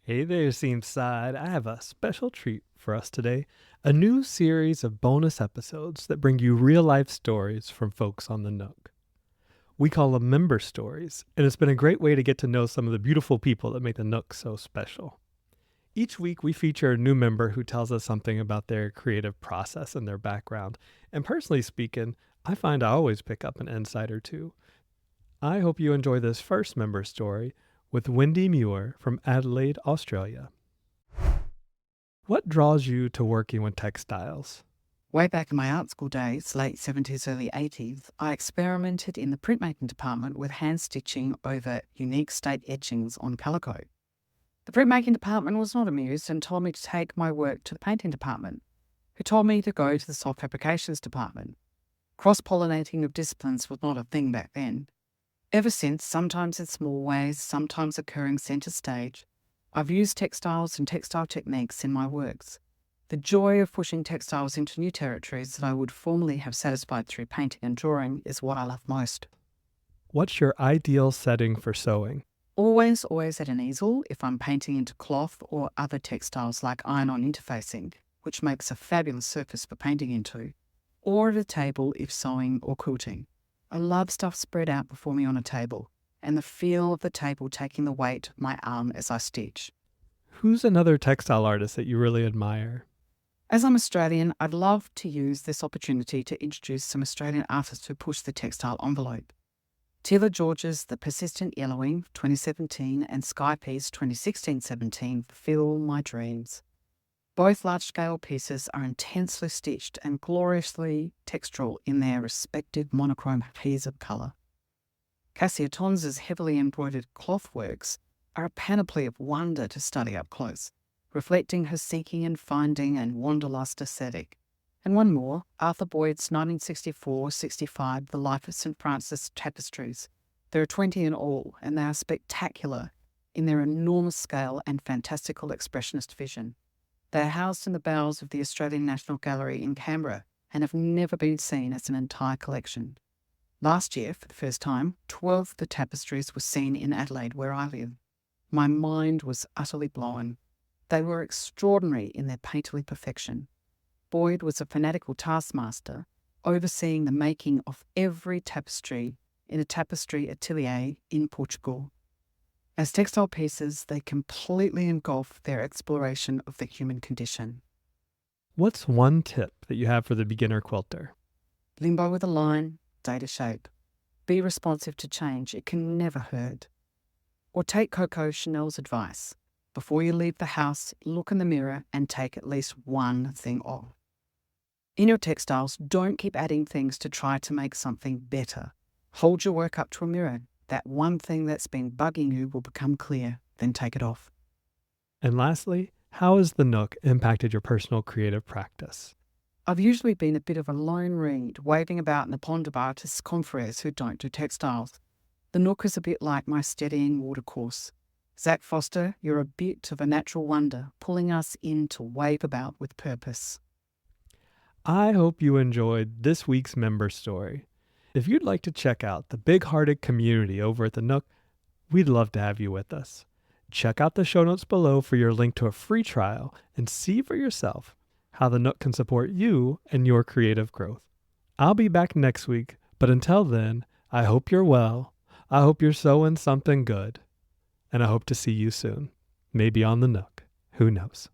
Hey there, SEAMSIDE. I have a special treat for us today. A new series of bonus episodes that bring you real life stories from folks on the Nook. We call them member stories, and it's been a great way to get to know some of the beautiful people that make the Nook so special. Each week, we feature a new member who tells us something about their creative process and their background. And personally speaking, I find I always pick up an insight or two. I hope you enjoy this first member story with Wendy Muir from Adelaide, Australia. What draws you to working with textiles? Way back in my art school days, late 70s, early 80s, I experimented in the printmaking department with hand stitching over unique state etchings on calico. The printmaking department was not amused and told me to take my work to the painting department, who told me to go to the soft fabrications department. Cross-pollinating of disciplines was not a thing back then. Ever since, sometimes in small ways, sometimes occurring centre stage, I've used textiles and textile techniques in my works. The joy of pushing textiles into new territories that I would formerly have satisfied through painting and drawing is what I love most. What's your ideal setting for sewing? Always at an easel if I'm painting into cloth or other textiles like iron-on interfacing, which makes a fabulous surface for painting into, or at a table if sewing or quilting. I love stuff spread out before me on a table, and the feel of the table taking the weight of my arm as I stitch. Who's another textile artist that you really admire? As I'm Australian, I'd love to use this opportunity to introduce some Australian artists who push the textile envelope. Tila George's The Persistent Yellowing, 2017, and Skypiece, 2016-17, fill my dreams. Both large-scale pieces are intensely stitched and gloriously textural in their respective monochrome haze of colour. Cassia Tons's heavily embroidered cloth works are a panoply of wonder to study up close, reflecting her seeking and finding and wanderlust aesthetic. And one more, Arthur Boyd's 1964-65 The Life of St. Francis tapestries. There are 20 in all, and they are spectacular in their enormous scale and fantastical expressionist vision. They are housed in the bowels of the Australian National Gallery in Canberra and have never been seen as an entire collection. Last year, for the first time, 12 of the tapestries were seen in Adelaide, where I live. My mind was utterly blown. They were extraordinary in their painterly perfection. Boyd was a fanatical taskmaster, overseeing the making of every tapestry in a tapestry atelier in Portugal. As textile pieces, they completely engulf their exploration of the human condition. What's one tip that you have for the beginner quilter? Limbo with a line, data shape. Be responsive to change, it can never hurt. Or take Coco Chanel's advice. Before you leave the house, look in the mirror and take at least one thing off. In your textiles, don't keep adding things to try to make something better. Hold your work up to a mirror. That one thing that's been bugging you will become clear, then take it off. And lastly, how has the Nook impacted your personal creative practice? I've usually been a bit of a lone reed, waving about in the pond of artists' confreres who don't do textiles. The Nook is a bit like my steadying watercourse. Zach Foster, you're a bit of a natural wonder, pulling us in to wave about with purpose. I hope you enjoyed this week's member story. If you'd like to check out the big-hearted community over at the Nook, we'd love to have you with us. Check out the show notes below for your link to a free trial and see for yourself how the Nook can support you and your creative growth. I'll be back next week, but until then, I hope you're well, I hope you're sewing something good, and I hope to see you soon. Maybe on the Nook. Who knows?